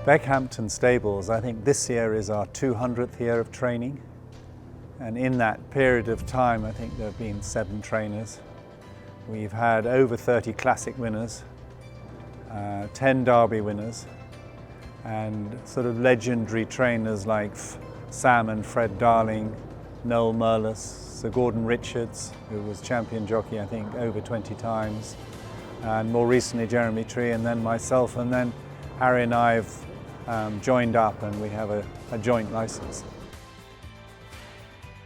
Beckhampton Stables, I think this year is our 200th year of training. And in that period of time, I think there have been 7 trainers. We've had over 30 classic winners, 10 Derby winners, and sort of legendary trainers like Sam and Fred Darling, Noel Merlis, Sir Gordon Richards, who was champion jockey, I think, over 20 times, and more recently Jeremy Tree, and then myself, and then Harry and I have joined up and we have a joint license.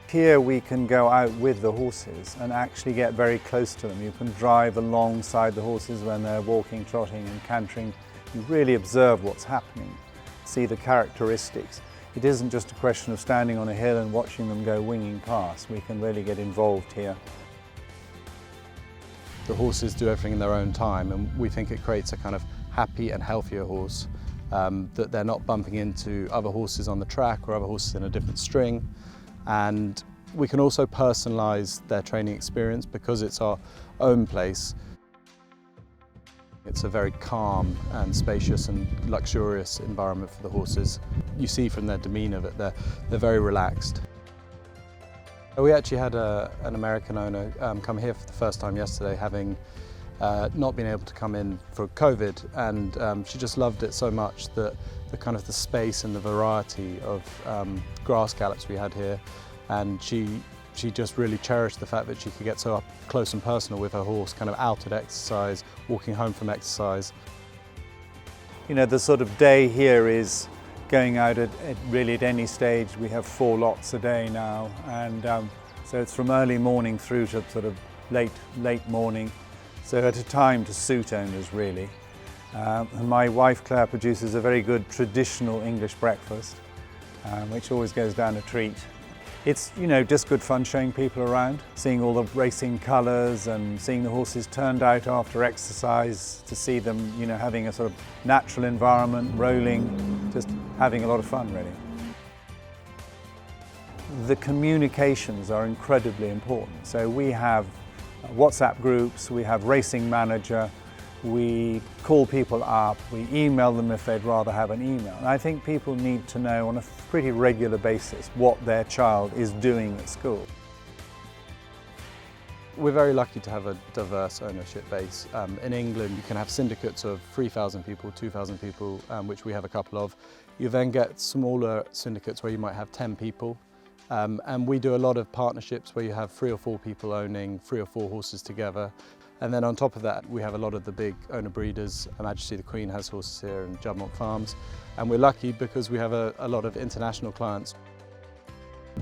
Here we can go out with the horses and actually get very close to them. You can drive alongside the horses when they're walking, trotting and cantering. You really observe what's happening, see the characteristics. It isn't just a question of standing on a hill and watching them go winging past. We can really get involved here. The horses do everything in their own time, and we think it creates a kind of happy and healthier horse, that they're not bumping into other horses on the track or other horses in a different string. And we can also personalise their training experience because it's our own place. It's a very calm and spacious and luxurious environment for the horses. You see from their demeanour that they're very relaxed. We actually had an American owner come here for the first time yesterday, having not been able to come in for COVID, and she just loved it so much that the space and the variety of grass gallops we had here, and she just really cherished the fact that she could get so up close and personal with her horse, kind of out at exercise, walking home from exercise. You know, the sort of day here is going out really at any stage. We have 4 lots a day now, and so it's from early morning through to sort of late morning. So at a time to suit owners, really. And my wife Claire produces a very good traditional English breakfast, which always goes down a treat. It's, you know, just good fun showing people around, seeing all the racing colours and seeing the horses turned out after exercise, to see them, you know, having a sort of natural environment, rolling, just having a lot of fun, really. The communications are incredibly important. So we have WhatsApp groups, we have Racing Manager, we call people up, we email them if they'd rather have an email. And I think people need to know on a pretty regular basis what their child is doing at school. We're very lucky to have a diverse ownership base. In England you can have syndicates of 3,000 people, 2,000 people, which we have a couple of. You then get smaller syndicates where you might have 10 people. And we do a lot of partnerships where you have 3 or 4 people owning 3 or 4 horses together. And then on top of that, we have a lot of the big owner breeders. Her Majesty the Queen has horses here, and Juddmonte Farms. And we're lucky because we have a lot of international clients.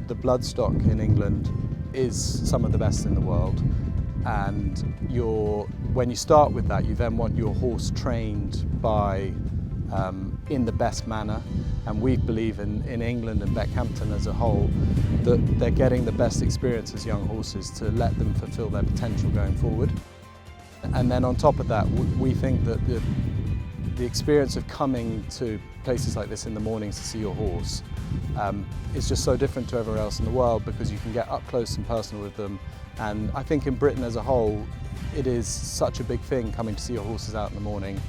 The bloodstock in England is some of the best in the world. And when you start with that, you then want your horse trained by in the best manner, and we believe in England and Beckhampton as a whole that they're getting the best experience as young horses to let them fulfil their potential going forward. And then on top of that, we think that the experience of coming to places like this in the mornings to see your horse is just so different to everywhere else in the world, because you can get up close and personal with them. And I think in Britain as a whole, it is such a big thing coming to see your horses out in the morning.